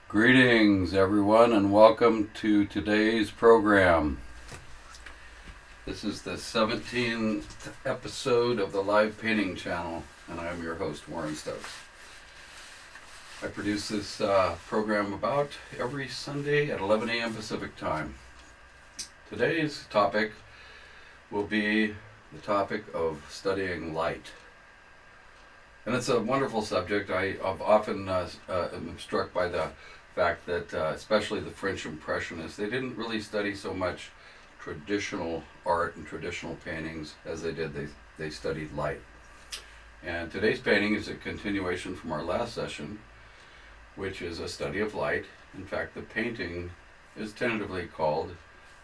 Greetings, everyone, and welcome to today's program. This is the 17th episode of the Live Painting Channel, and I'm your host, Warren Stokes. I produce this program about every Sunday at 11 a.m. Pacific Time. Today's topic will be the topic of studying light. And it's a wonderful subject. I've often am struck by the fact that especially the French Impressionists, they didn't really study so much traditional art and traditional paintings as they did. They studied light. And today's painting is a continuation from our last session, which is a study of light. In fact, the painting is tentatively called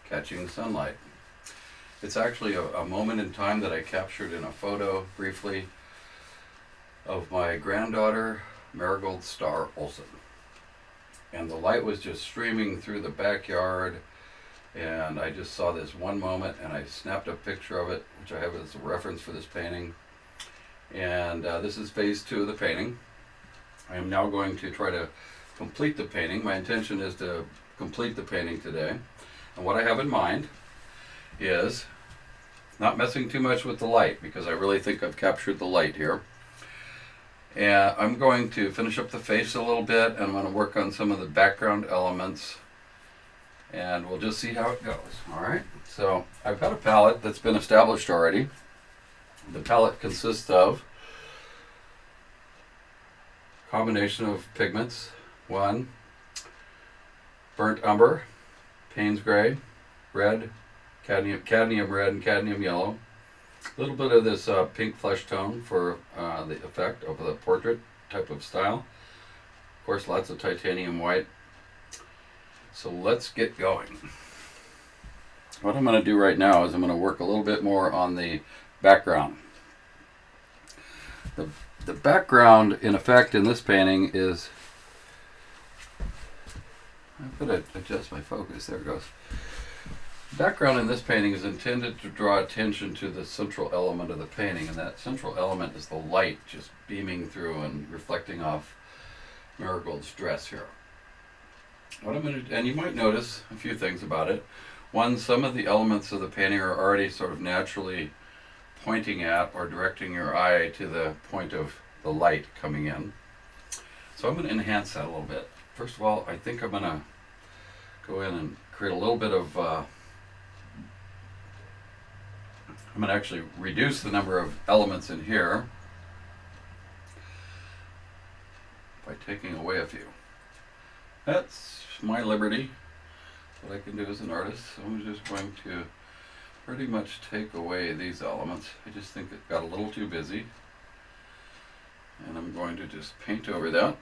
Catching Sunlight. It's actually a moment in time that I captured in a photo briefly of my granddaughter, Marigold Star Olson. And the light was just streaming through the backyard, and I just saw this one moment, and I snapped a picture of it, which I have as a reference for this painting. And this is phase 2 of the painting. I am now going to try to complete the painting. My intention is to complete the painting today. And what I have in mind is not messing too much with the light, because I really think I've captured the light here. And I'm going to finish up the face a little bit, and I'm going to work on some of the background elements, and we'll just see how it goes. Alright, so I've got a palette that's been established already. The palette consists of a combination of pigments. One, burnt umber, Payne's gray, red, cadmium red, and cadmium yellow. A little bit of this pink flesh tone for the effect of the portrait type of style. Of course, lots of titanium white. So let's get going. What I'm going to do right now is I'm going to work a little bit more on the background. The background, in effect, in this painting is... I've got to adjust my focus. There it goes. The background in this painting is intended to draw attention to the central element of the painting, and that central element is the light just beaming through and reflecting off Marigold's dress here. What I'm going to, and you might notice a few things about it. One, some of the elements of the painting are already sort of naturally pointing at or directing your eye to the point of the light coming in. So I'm going to enhance that a little bit. First of all, I think I'm going to go in and create a little bit of I'm going to actually reduce the number of elements in here by taking away a few. That's my liberty, what I can do as an artist. So I'm just going to pretty much take away these elements. I just think it got a little too busy, and I'm going to just paint over that.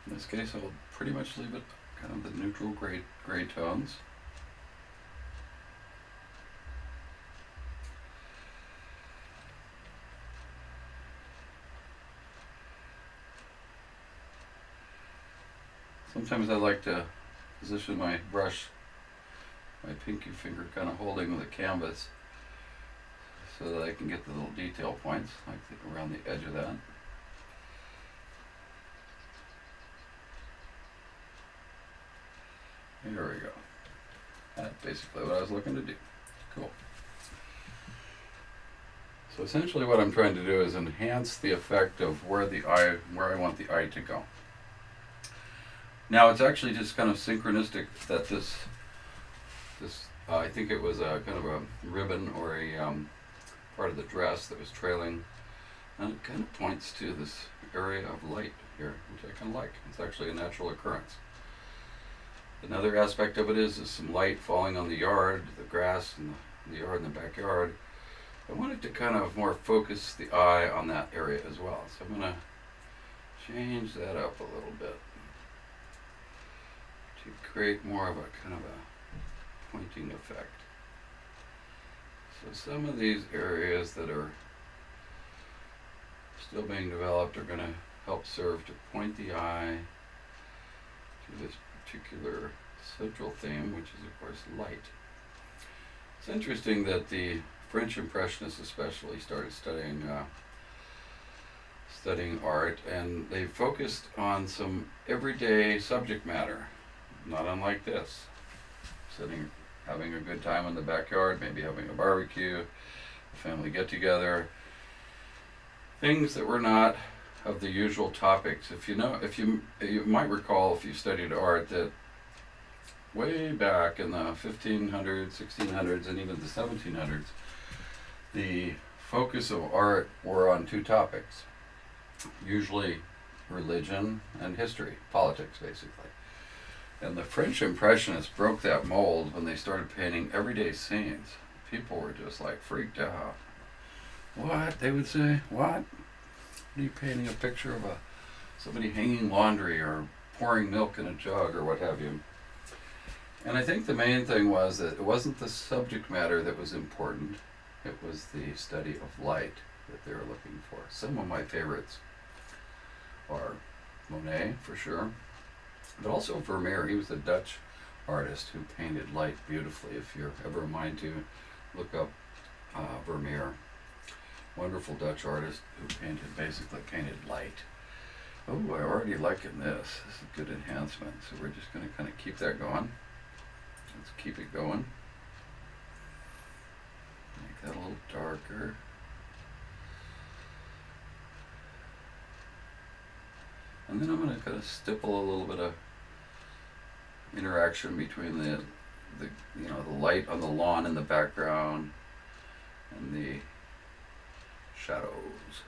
In this case, I'll pretty much leave it kind of the neutral gray tones. Sometimes I like to position my brush, my pinky finger kind of holding the canvas, so that I can get the little detail points like around the edge of that. Here we go. That's basically what I was looking to do. Cool. So essentially what I'm trying to do is enhance the effect of where I want the eye to go. Now it's actually just kind of synchronistic that this I think it was a kind of a ribbon or a part of the dress that was trailing, and it kind of points to this area of light here, which I kind of like. It's actually a natural occurrence. Another aspect of it is some light falling on the yard, the grass and the yard and the backyard. I wanted to kind of more focus the eye on that area as well. So I'm going to change that up a little bit to create more of a kind of a pointing effect. So some of these areas that are still being developed are going to help serve to point the eye to this particular central theme, which is of course light. It's interesting that the French Impressionists especially started studying studying art, and they focused on some everyday subject matter, not unlike this. Sitting, having a good time in the backyard, maybe having a barbecue, a family get-together. Things that were not of the usual topics. If you might recall, if you studied art, that way back in the 1500s, 1600s, and even the 1700s, the focus of art were on two topics, usually religion and history, politics basically. And the French Impressionists broke that mold when they started painting everyday scenes. People were just like freaked out. What? They would say, what? Are you painting a picture of somebody hanging laundry or pouring milk in a jug or what have you? And I think the main thing was that it wasn't the subject matter that was important. It was the study of light that they were looking for. Some of my favorites are Monet, for sure, but also Vermeer. He was a Dutch artist who painted light beautifully. If you're ever in mind to look up Vermeer, wonderful Dutch artist who basically painted light. Oh, I already liking this. This is a good enhancement. So we're just going to kind of keep that going. Let's keep it going. Make that a little darker. And then I'm going to kind of stipple a little bit of interaction between the light on the lawn in the background and the shadows.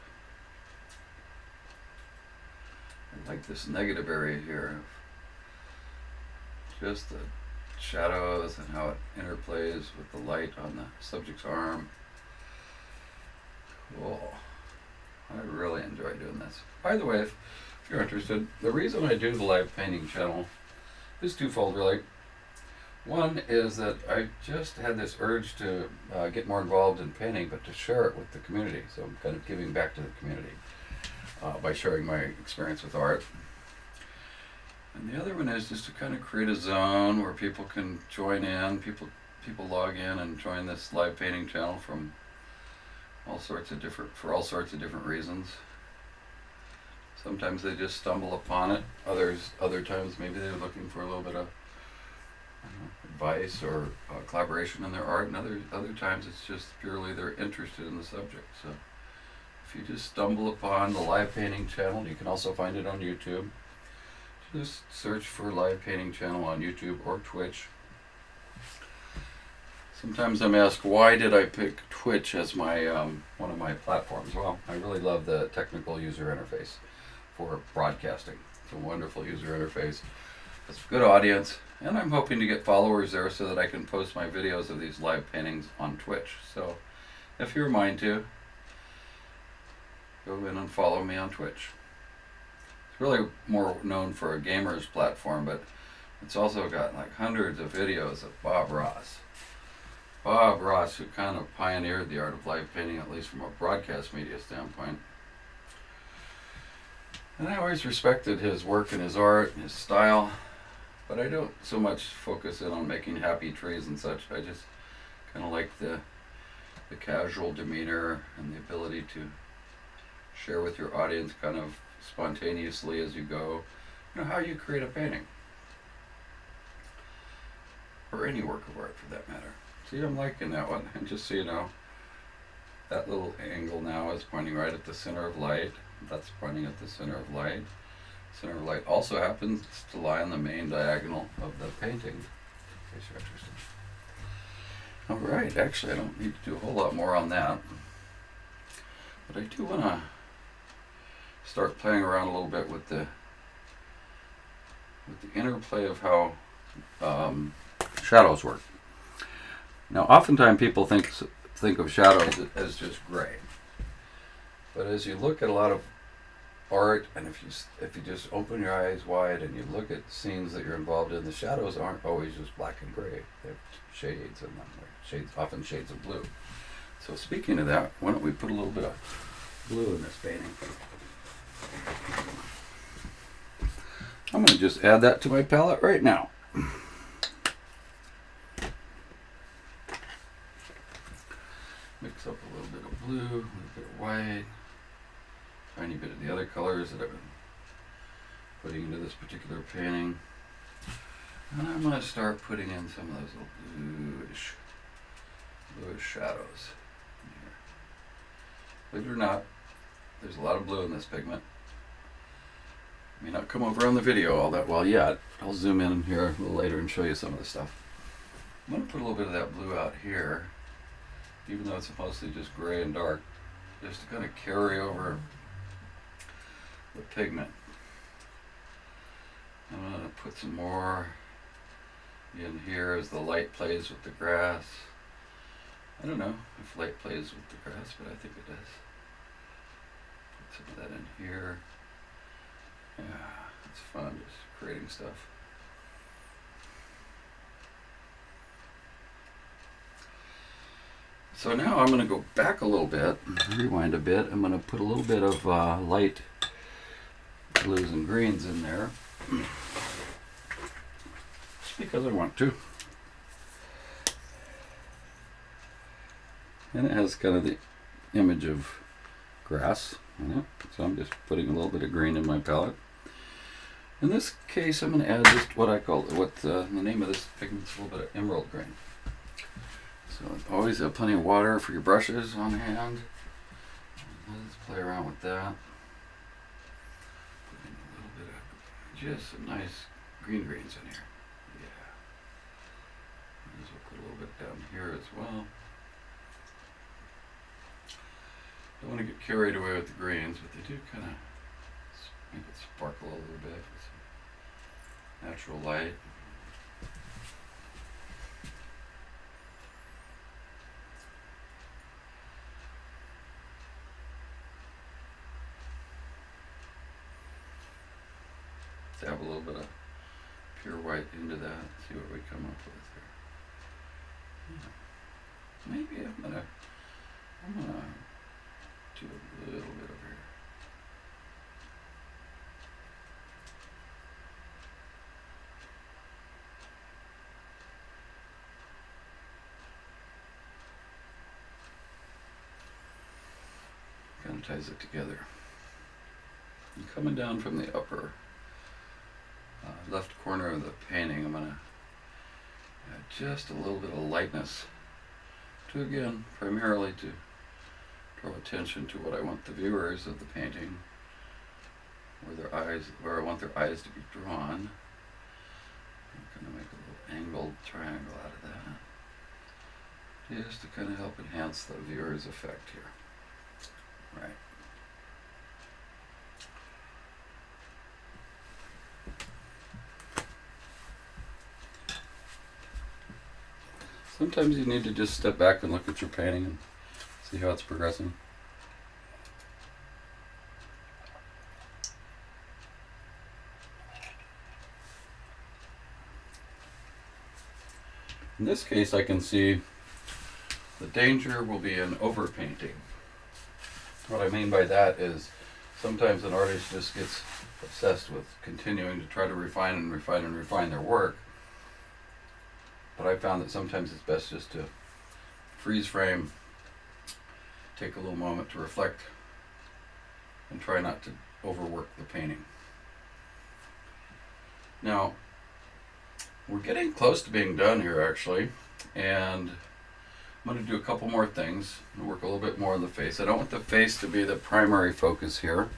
I like this negative area here, just the shadows and how it interplays with the light on the subject's arm. Cool. I really enjoy doing this. By the way, if you're interested, the reason I do the live painting channel is twofold, really. One is that I just had this urge to get more involved in painting, but to share it with the community. So I'm kind of giving back to the community by sharing my experience with art. And the other one is just to kind of create a zone where people can join in, people log in and join this live painting channel from all sorts of different reasons. Sometimes they just stumble upon it. Other times maybe they're looking for a little bit of advice or collaboration in their art, and other times it's just purely they're interested in the subject. So if you just stumble upon the live painting channel, you can also find it on YouTube. Just search for live painting channel on YouTube or Twitch. Sometimes I'm asked, why did I pick Twitch as my one of my platforms? Well, I really love the technical user interface for broadcasting. It's a wonderful user interface. It's a good audience, and I'm hoping to get followers there so that I can post my videos of these live paintings on Twitch. So if you're mind to, go in and follow me on Twitch. It's really more known for a gamer's platform, but it's also got like hundreds of videos of Bob Ross. Bob Ross, who kind of pioneered the art of live painting, at least from a broadcast media standpoint. And I always respected his work and his art and his style, but I don't so much focus in on making happy trees and such. I just kind of like the casual demeanor and the ability to share with your audience kind of spontaneously as you go, how you create a painting. Or any work of art for that matter. See, I'm liking that one. And just so you know, that little angle now is pointing right at the center of light. That's pointing at the center of light. Center of light also happens to lie on the main diagonal of the painting, in case you're interested. All right, actually I don't need to do a whole lot more on that. But I do want to start playing around a little bit with the interplay of how shadows work. Now, oftentimes people think of shadows as just gray, but as you look at a lot of art, and if you just open your eyes wide and you look at scenes that you're involved in, the shadows aren't always just black and gray. They have shades in them, often shades of blue. So speaking of that, why don't we put a little bit of blue in this painting? I'm going to just add that to my palette right now. Mix up a little bit of blue, a little bit of white, tiny bit of the other colors that I've been putting into this particular painting. And I'm going to start putting in some of those little bluish shadows in here. Believe it or not, there's a lot of blue in this pigment. May not come over on the video all that well yet. I'll zoom in here a little later and show you some of the stuff. I'm going to put a little bit of that blue out here, even though it's mostly just gray and dark, just to kind of carry over the pigment. I'm going to put some more in here as the light plays with the grass. I don't know if light plays with the grass, but I think it does. Put some of that in here. Yeah, it's fun just creating stuff. So now I'm going to go back a little bit, rewind a bit. I'm going to put a little bit of light blues and greens in there. Just because I want to. And it has kind of the image of grass in it. So I'm just putting a little bit of green in my palette. In this case, I'm going to add just what I call, the name of this pigment is a little bit of emerald green. So always have plenty of water for your brushes on hand. Let's play around with that. Put in a little bit of just some nice greens in here. Yeah. This will put a little bit down here as well. Don't want to get carried away with the greens, but they do kind of make it sparkle a little bit with some natural light. Dab a little bit of pure white into that, see what we come up with here. Yeah. Maybe I'm gonna do a little bit over here. Kind of ties it together. And coming down from the upper left corner of the painting, I'm going to add just a little bit of lightness to, again, primarily to draw attention to what I want the viewers of the painting, where I want their eyes to be drawn. I'm going to make a little angled triangle out of that, just to kind of help enhance the viewer's effect here. Right. Sometimes you need to just step back and look at your painting and see how it's progressing. In this case, I can see the danger will be in overpainting. What I mean by that is sometimes an artist just gets obsessed with continuing to try to refine and refine and refine their work. But I found that sometimes it's best just to freeze frame, take a little moment to reflect, and try not to overwork the painting. Now, we're getting close to being done here actually, and I'm going to do a couple more things and work a little bit more on the face. I don't want the face to be the primary focus here,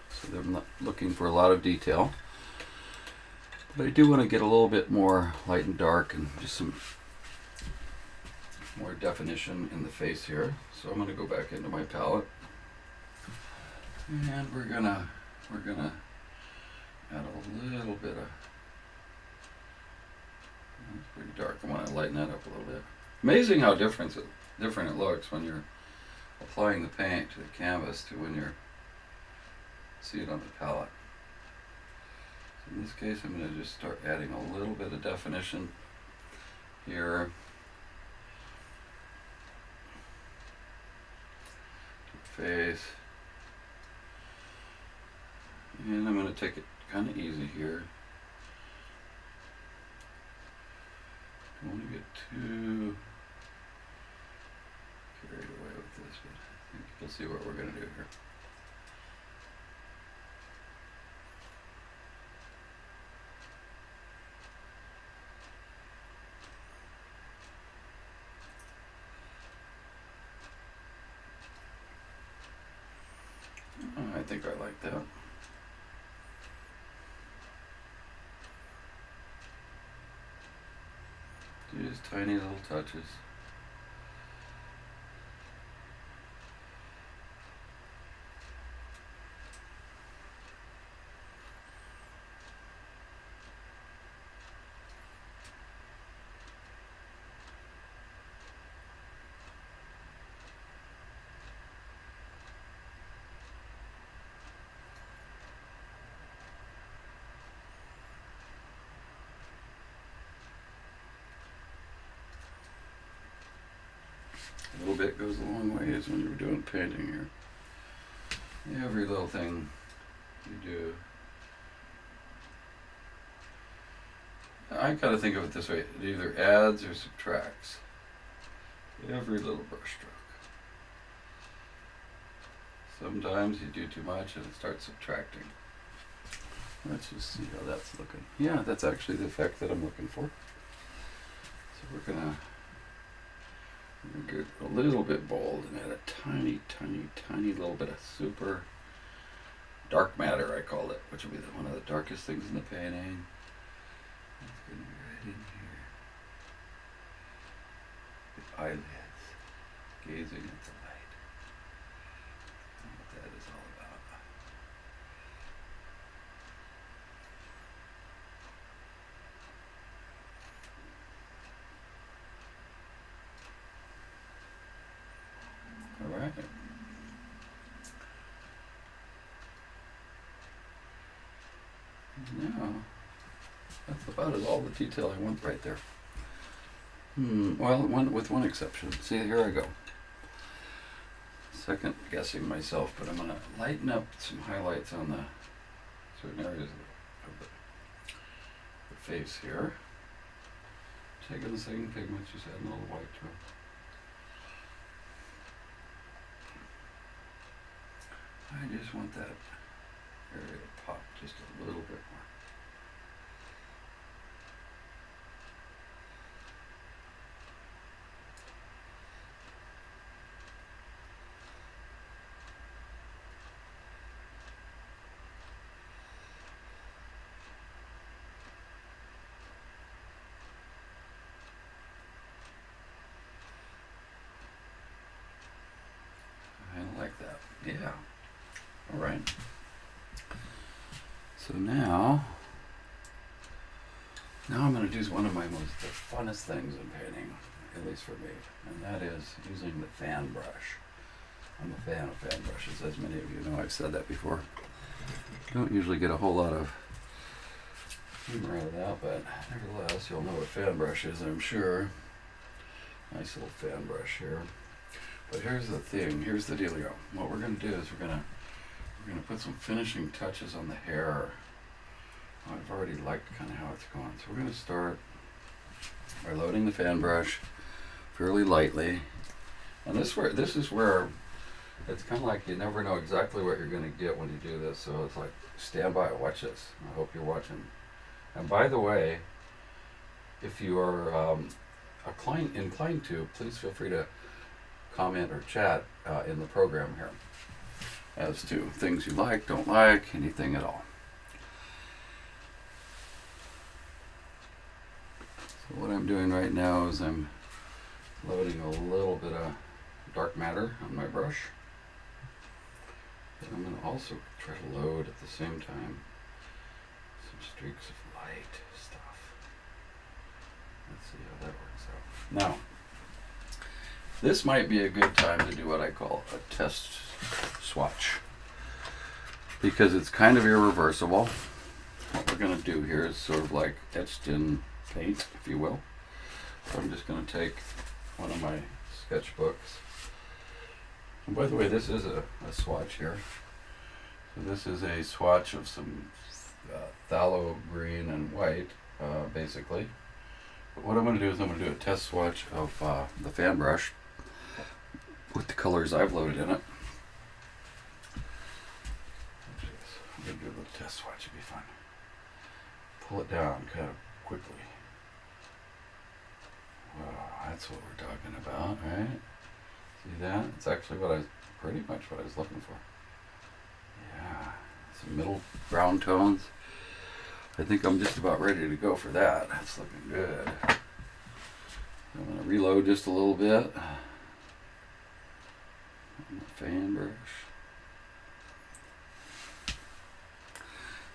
so I'm not looking for a lot of detail. But I do want to get a little bit more light and dark and just some more definition in the face here. So I'm going to go back into my palette, and we're gonna add a little bit of. It's pretty dark. I want to lighten that up a little bit. Amazing how different it looks when you're applying the paint to the canvas to when you're see it on the palette. In this case, I'm going to just start adding a little bit of definition here to the face. And I'm going to take it kind of easy here. Don't want to get too carried away with this, but I think you'll see what we're going to do here. think I like that. Just tiny little touches. A little bit goes a long ways when you're doing painting here. Every little thing you do. I kind of think of it this way: it either adds or subtracts. Every little brush stroke. Sometimes you do too much and it starts subtracting. Let's just see how that's looking. Yeah, that's actually the effect that I'm looking for. So we're gonna get a little bit bold and add a tiny, tiny, tiny little bit of super dark matter, I call it, which will be one of the darkest things in the painting. It's going to be right in here. The eyelids, gazing at the light. And what that is all about. All right. Now, that's about all the detail I want right there. Well, with one exception. See, here I go. Second guessing myself, but I'm going to lighten up some highlights on the certain areas of the face here. Taking the same pigment, just adding a little white to it. I just want that area to pop just a little bit more. I like that. Yeah. All right. So now I'm going to do one of the funnest things in painting, at least for me, and that is using the fan brush. I'm a fan of fan brushes, as many of you know. I've said that before. Don't usually get a whole lot of humor out of that, but nevertheless, you'll know what fan brush is, I'm sure. Nice little fan brush here. But here's the thing. Here's the dealio. What we're going to do is we're going to put some finishing touches on the hair. I've already liked kind of how it's going. So we're going to start by loading the fan brush fairly lightly. And this is where it's kind of like you never know exactly what you're going to get when you do this. So it's like, stand by, watch this. I hope you're watching. And by the way, if you are inclined to, please feel free to comment or chat in the program here as to things you like, don't like, anything at all. So what I'm doing right now is I'm loading a little bit of dark matter on my brush. But I'm going to also try to load at the same time some streaks of light stuff. Let's see how that works out. Now, this might be a good time to do what I call a test swatch, because it's kind of irreversible. What we're going to do here is sort of like etched in paint, if you will. So I'm just going to take one of my sketchbooks. And by the way, this is a swatch here. So this is a swatch of some phthalo green and white, basically. But what I'm going to do is I'm going to do a test swatch of the fan brush with the colors I've loaded in it. I'm going to do a little test swatch, it'd be fun. Pull it down kind of quickly. Wow, that's what we're talking about, right? See that? It's actually pretty much what I was looking for. Yeah. some middle brown tones. I think I'm just about ready to go for that. That's looking good. I'm going to reload just a little bit on the fan brush.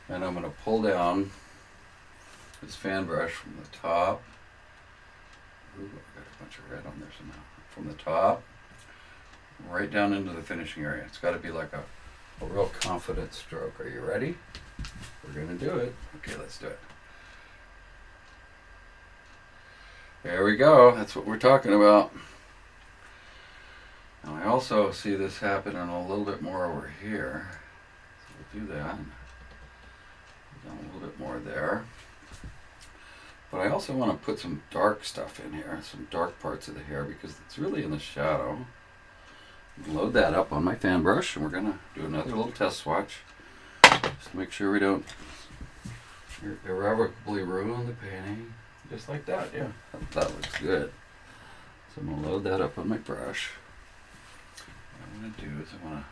And I'm going to pull down this fan brush from the top. Ooh, I got a bunch of red on there somehow. From the top, right down into the finishing area. It's got to be like a real confident stroke. Are you ready? We're going to do it. Okay, let's do it. There we go. That's what we're talking about. Now I also see this happening a little bit more over here. So we'll do that. Down a little bit more there. But I also want to put some dark stuff in here, some dark parts of the hair, because it's really in the shadow. Load that up on my fan brush, and we're going to do another little test swatch, just to make sure we don't irrevocably ruin the painting. Just like that, yeah. That looks good. So I'm going to load that up on my brush. What I'm going to do is I want to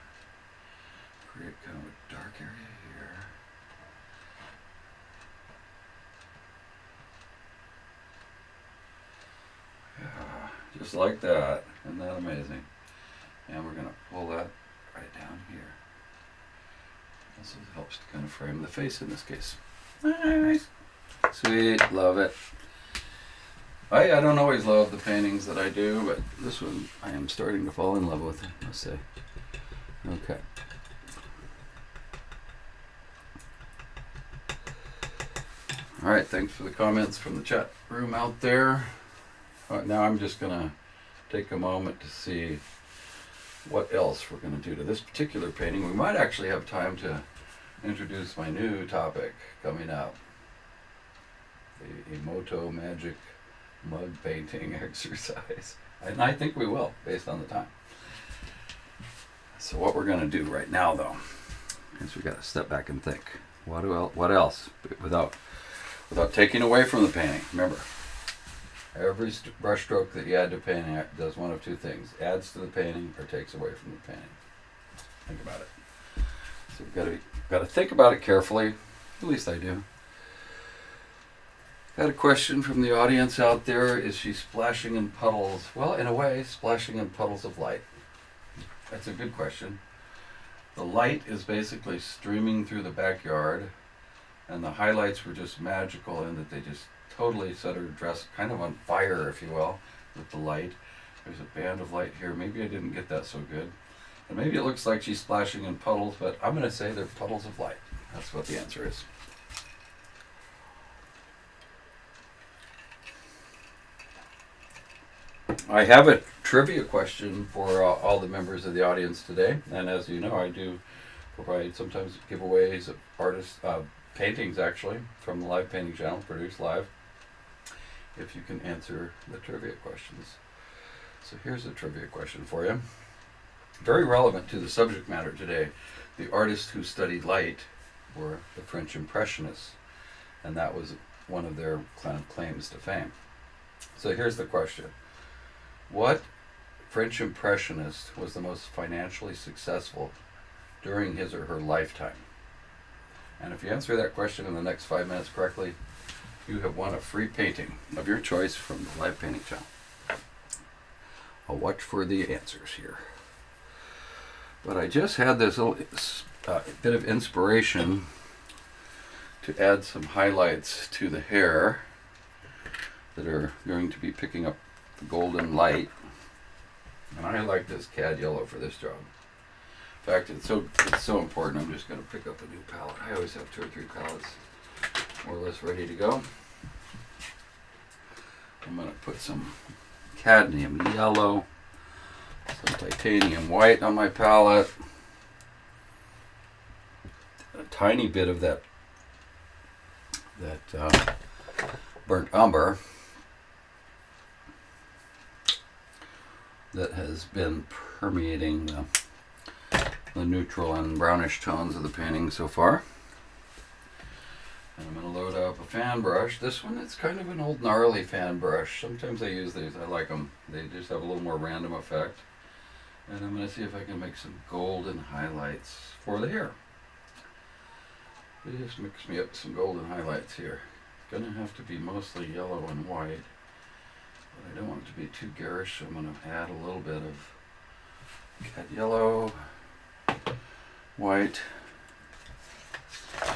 create kind of a dark area here. Yeah, just like that. Isn't that amazing? And we're going to pull that right down here. Also helps to kind of frame the face in this case. Nice. Sweet. Love it. I don't always love the paintings that I do, but this one I am starting to fall in love with, I must say. Okay. Alright, thanks for the comments from the chat room out there. Now I'm just going to take a moment to see what else we're going to do to this particular painting. We might actually have time to introduce my new topic coming up. The Emoto Magic Mug Painting Exercise. And I think we will, based on the time. So what we're going to do right now, though, is we got to step back and think. What else? Without taking away from the painting. Remember, every brush stroke that you add to painting does one of two things: adds to the painting or takes away from the painting. Think about it. So we've got to think about it carefully. At least I do. Got a question from the audience out there. Is she splashing in puddles? Well, in a way, splashing in puddles of light. That's a good question. The light is basically streaming through the backyard, and the highlights were just magical in that they just totally set her dress kind of on fire, if you will, with the light. There's a band of light here. Maybe I didn't get that so good. And maybe it looks like she's splashing in puddles, but I'm going to say they're puddles of light. That's what the answer is. I have a trivia question for all the members of the audience today. And as you know, I do provide sometimes giveaways of artists, paintings actually, from the Live Painting channel, produced live, if you can answer the trivia questions. So here's a trivia question for you. Very relevant to the subject matter today. The artists who studied light were the French Impressionists, and that was one of their kind of claims to fame. So here's the question. What French Impressionist was the most financially successful during his or her lifetime? And if you answer that question in the next 5 minutes correctly, you have won a free painting of your choice from the Live Painting channel. I'll watch for the answers here. But I just had this little bit of inspiration to add some highlights to the hair that are going to be picking up the golden light. And I like this cad yellow for this job. In fact, it's so important, I'm just going to pick up a new palette. I always have 2 or 3 palettes more or less ready to go. I'm going to put some cadmium yellow, some titanium white on my palette, a tiny bit of that burnt umber that has been permeating the neutral and brownish tones of the painting so far. And I'm going to load up a fan brush. This one, it's kind of an old gnarly fan brush. Sometimes I use these. I like them. They just have a little more random effect. And I'm going to see if I can make some golden highlights for the hair. They just mix me up some golden highlights here. It's gonna have to be mostly yellow and white, but I don't want it to be too garish, so I'm gonna add a little bit of yellow, white,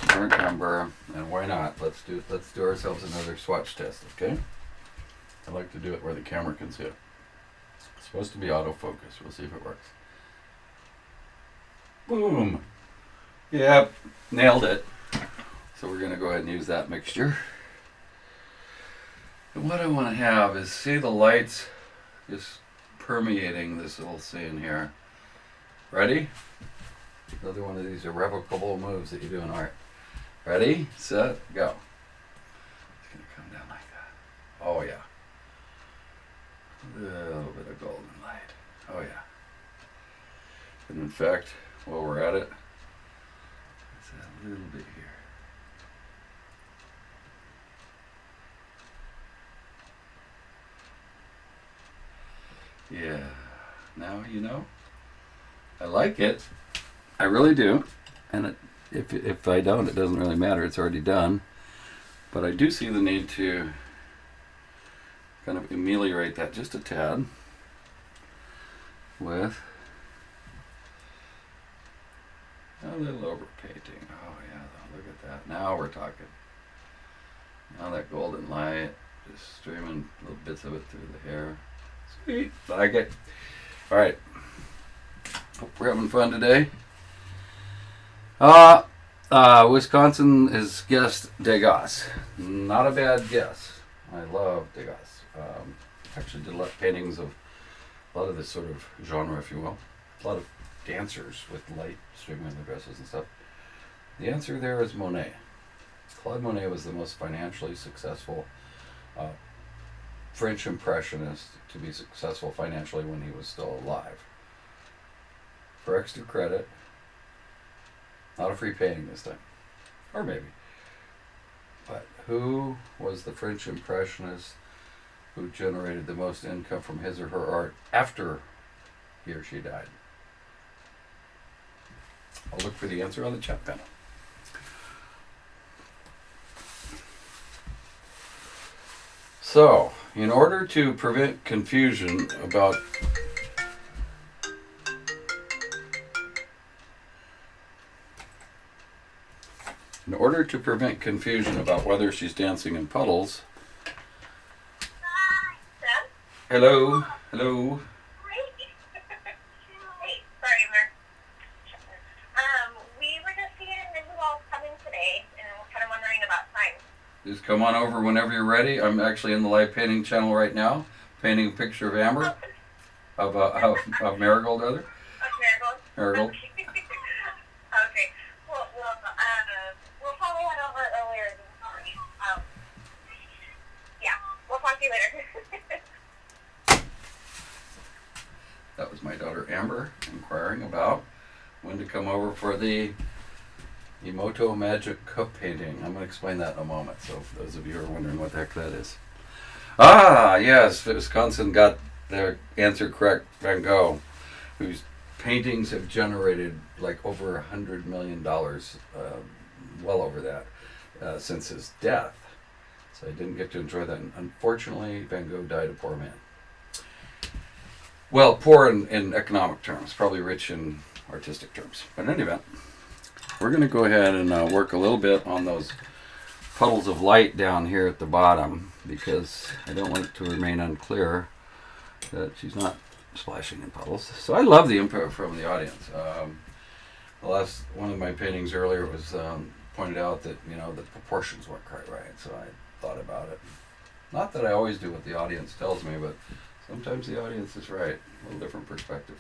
burnt umber, and why not? Let's do ourselves another swatch test, okay? I like to do it where the camera can see it. It's supposed to be autofocus. We'll see if it works. Boom! Yep, nailed it. So we're gonna go ahead and use that mixture. And what I want to have is see the lights just permeating this little scene here. Ready? Another one of these irrevocable moves that you do in art. Ready, set, go. It's gonna come down like that. Oh yeah. A little bit of golden light. Oh yeah. And in fact, while we're at it, let's add a little bit here. Yeah. Now you know. I like it. I really do. And if I don't, it doesn't really matter. It's already done. But I do see the need to kind of ameliorate that just a tad with a little overpainting. Oh yeah, look at that. Now we're talking. Now that golden light just streaming little bits of it through the hair. Sweet. Like it. All right. Hope we're having fun today. Wisconsin has guessed Degas. Not a bad guess. I love Degas. Actually did a lot of paintings of a lot of this sort of genre, if you will. A lot of dancers with light streaming in their dresses and stuff. The answer there is Monet. Claude Monet was the most financially successful French impressionist to be successful financially when he was still alive. For extra credit, not a free painting this time. Or maybe. But who was the French impressionist who generated the most income from his or her art after he or she died? I'll look for the answer on the chat panel. So, in order to prevent confusion about whether she's dancing in puddles. Hello. Hello. Hey, sorry, Mark. We were just seeing the new walls coming today, and we're kind of wondering about time. Just come on over whenever you're ready. I'm actually in the live painting channel right now, painting a picture of Amber, of Marigold, rather. Of Marigold? Marigold. Okay. We'll probably head over earlier than sorry. Yeah, we'll talk to you later. That was my daughter Amber inquiring about when to come over for the Emoto Magic Cup painting. I'm going to explain that in a moment, so for those of you who are wondering what the heck that is. Ah, yes, Wisconsin got their answer correct. Van Gogh, whose paintings have generated like over $100 million, well over that, since his death. So I didn't get to enjoy that. Unfortunately, Van Gogh died a poor man. Well, poor in economic terms, probably rich in artistic terms. But in any event, we're going to go ahead and work a little bit on those puddles of light down here at the bottom, because I don't want it to remain unclear that she's not splashing in puddles. So I love the input from the audience. The last one of my paintings earlier was pointed out that the proportions weren't quite right, so I thought about it. Not that I always do what the audience tells me, but sometimes the audience is right. A little different perspective.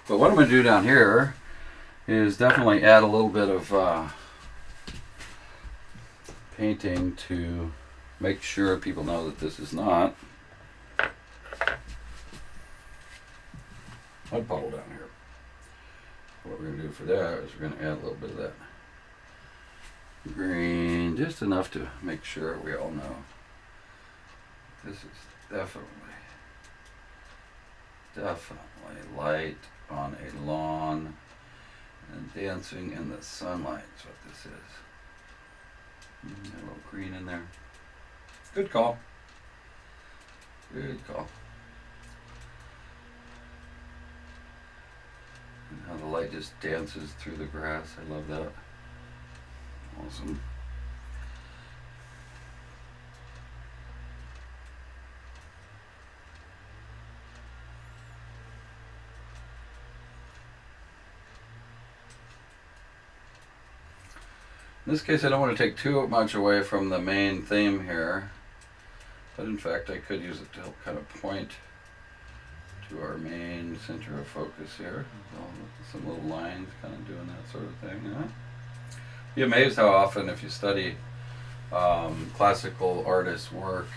But what I'm going to do down here is definitely add a little bit of painting to make sure people know that this is not mud puddle down here. What we're going to do for that is we're going to add a little bit of that green, just enough to make sure we all know this is definitely light on a lawn, And dancing in the sunlight is what this is. A little green in there. Good call. Good call. And how the light just dances through the grass. I love that. Awesome. In this case, I don't want to take too much away from the main theme here, but in fact, I could use it to help kind of point to our main center of focus here. Some little lines, kind of doing that sort of thing. Yeah? Be amazed how often, if you study classical artists' work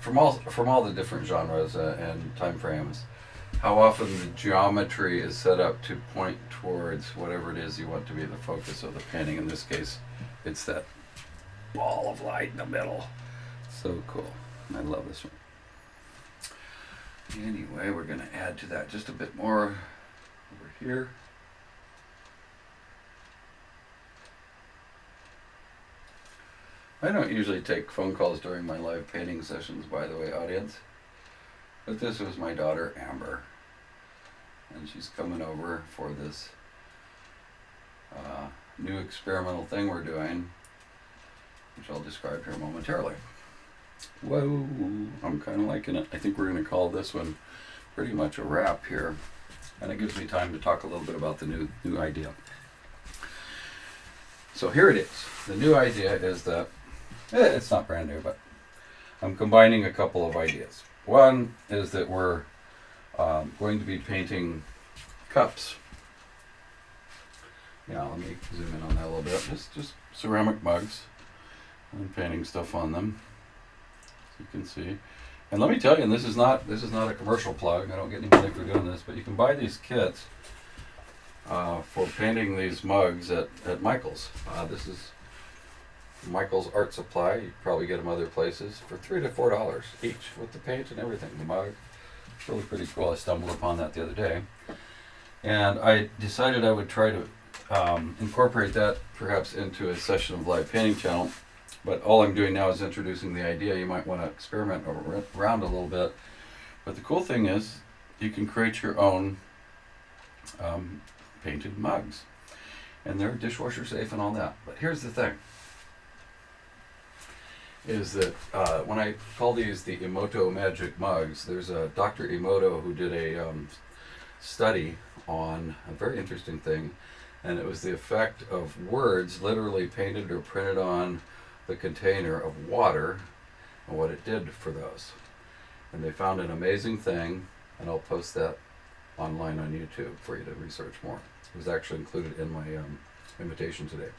from all the different genres and time frames, how often the geometry is set up to point towards whatever it is you want to be the focus of the painting. In this case, it's that ball of light in the middle. So cool. I love this one. Anyway, we're going to add to that just a bit more over here. I don't usually take phone calls during my live painting sessions, by the way, audience. But this was my daughter, Amber. And she's coming over for this new experimental thing we're doing, which I'll describe here momentarily. Whoa, I'm kind of liking it. I think we're going to call this one pretty much a wrap here. And it gives me time to talk a little bit about the new idea. So here it is. The new idea is that, it's not brand new, but I'm combining a couple of ideas. One is that we're going to be painting cups. Yeah, let me zoom in on that a little bit. Just ceramic mugs. I'm painting stuff on them, as you can see. And let me tell you, and this is not a commercial plug. I don't get any money for doing this, but you can buy these kits for painting these mugs at Michael's. This is Michael's Art Supply. You probably get them other places for $3 to $4 each with the paint and everything. The mug, it's really pretty cool. I stumbled upon that the other day, and I decided I would try to incorporate that perhaps into a session of live painting channel. But all I'm doing now is introducing the idea. You might want to experiment around a little bit. But the cool thing is you can create your own painted mugs, and they're dishwasher safe and all that. But here's the thing. Is that when I call these the Emoto Magic Mugs, there's a Dr. Emoto who did a study on a very interesting thing, and it was the effect of words literally painted or printed on the container of water and what it did for those. And they found an amazing thing, and I'll post that online on YouTube for you to research more. It was actually included in my invitation today.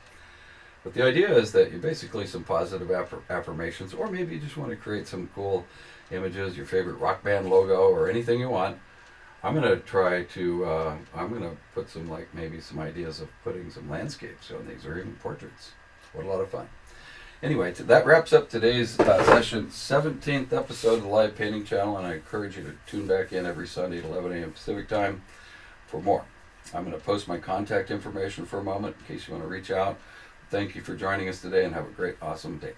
But the idea is that you basically some positive affirmations, or maybe you just want to create some cool images, your favorite rock band logo, or anything you want. I'm going to try to, I'm going to put some, like, maybe some ideas of putting some landscapes on these, or even portraits. What a lot of fun. Anyway, that wraps up today's session, 17th episode of the Live Painting Channel, and I encourage you to tune back in every Sunday at 11 a.m. Pacific Time for more. I'm going to post my contact information for a moment in case you want to reach out. Thank you for joining us today, and have a great, awesome day.